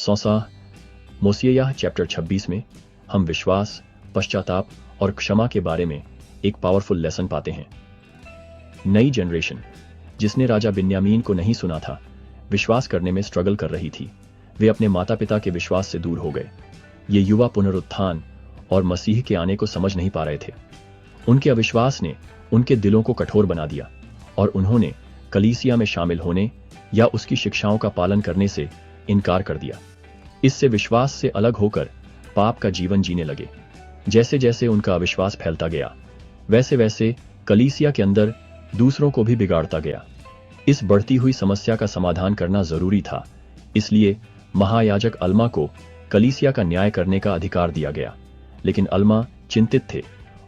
Sousa मोसिय्याह chapter 26 में हम विश्वास, पश्चाताप और क्षमा के बारे में एक पावरफुल लेसन पाते हैं। नई जनरेशन जिसने राजा बिन्यामीन को नहीं सुना था, विश्वास करने में स्ट्रगल कर रही थी। वे अपने माता पिता के विश्वास से दूर हो गए। ये युवा पुनरुत्थान और मसीह के आने को समझ नहीं पा रहे थे। उनके अविश्वास ने उनके दिलों को कठोर बना दिया और उन्होंने कलीसिया में शामिल होने या उसकी शिक्षाओं का पालन करने से इनकार कर दिया। इससे विश्वास से अलग होकर पाप का जीवन जीने लगे। जैसे जैसे उनका अविश्वास फैलता गया, वैसे वैसे कलीसिया के अंदर दूसरों को भी बिगाड़ता गया। इस बढ़ती हुई समस्या का समाधान करना जरूरी था, इसलिए महायाजक अल्मा को कलीसिया का न्याय करने का अधिकार दिया गया। लेकिन अल्मा चिंतित थे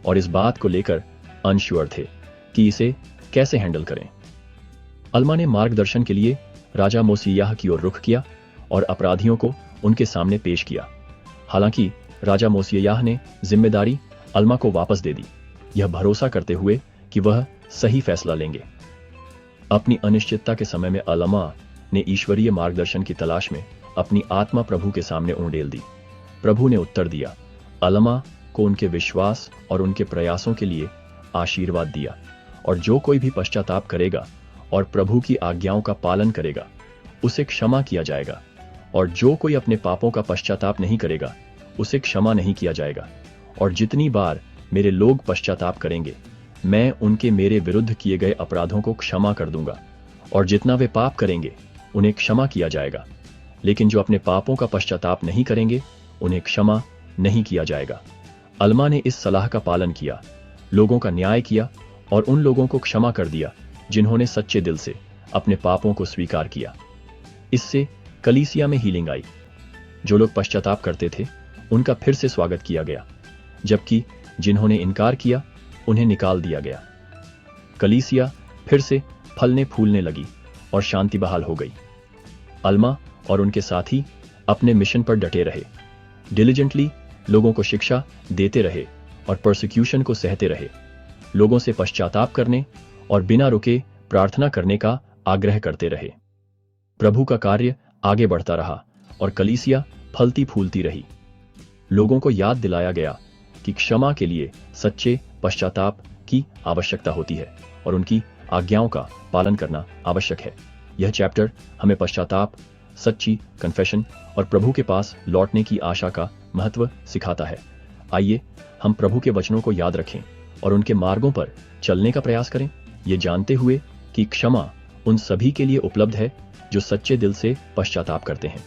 और इस बात को लेकर अनश्योर थे कि इसे कैसे हैंडल करें। अल्मा ने मार्गदर्शन के लिए राजा मोसिय्याह की ओर रुख किया और अपराधियों को उनके सामने पेश किया। हालांकि राजा मोसिय्याह ने जिम्मेदारी अल्मा को वापस दे दी, यह भरोसा करते हुए कि वह सही फैसला लेंगे। अपनी अनिश्चितता के समय में अल्मा ने ईश्वरीय मार्गदर्शन की तलाश में अपनी आत्मा प्रभु के सामने उंडेल दी। प्रभु ने उत्तर दिया, अल्मा को उनके विश्वास और उनके प्रयासों के लिए आशीर्वाद दिया, और जो कोई भी पश्चाताप करेगा और प्रभु की आज्ञाओं का पालन करेगा उसे क्षमा किया जाएगा, और जो कोई अपने पापों का पश्चाताप नहीं करेगा उसे क्षमा नहीं किया जाएगा। और जितनी बार मेरे लोग पश्चाताप करेंगे, मैं उनके मेरे विरुद्ध किए गए अपराधों को क्षमा कर दूंगा, और जितना वे पाप करेंगे उन्हें क्षमा किया जाएगा। लेकिन जो अपने पापों का पश्चाताप नहीं करेंगे उन्हें क्षमा नहीं किया जाएगा। अल्मा ने इस सलाह का पालन किया, लोगों का न्याय किया और उन लोगों को क्षमा कर दिया जिन्होंने सच्चे दिल से अपने पापों को स्वीकार किया। इससे कलीसिया में हीलिंग आई। जो लोग पश्चाताप करते थे उनका फिर से स्वागत किया गया, जबकि जिन्होंने इनकार किया उन्हें निकाल दिया गया। कलीसिया फिर से फलने फूलने लगी और शांति बहाल हो गई। अल्मा और उनके साथी अपने मिशन पर डटे रहे, डिलिजेंटली लोगों को शिक्षा देते रहे और परसिक्यूशन को सहते रहे। लोगों से पश्चाताप करने और बिना रुके प्रार्थना करने का आग्रह करते रहे। प्रभु का कार्य आगे बढ़ता रहा और कलीसिया फलती फूलती रही। लोगों को याद दिलाया गया कि क्षमा के लिए सच्चे पश्चाताप की आवश्यकता होती है और उनकी आज्ञाओं का पालन करना आवश्यक है। यह चैप्टर हमें पश्चाताप, सच्ची कन्फेशन और प्रभु के पास लौटने की आशा का महत्व सिखाता है। आइए हम प्रभु के वचनों को याद रखें और उनके मार्गों पर चलने का प्रयास करें, ये जानते हुए कि क्षमा उन सभी के लिए उपलब्ध है जो सच्चे दिल से पश्चाताप करते हैं।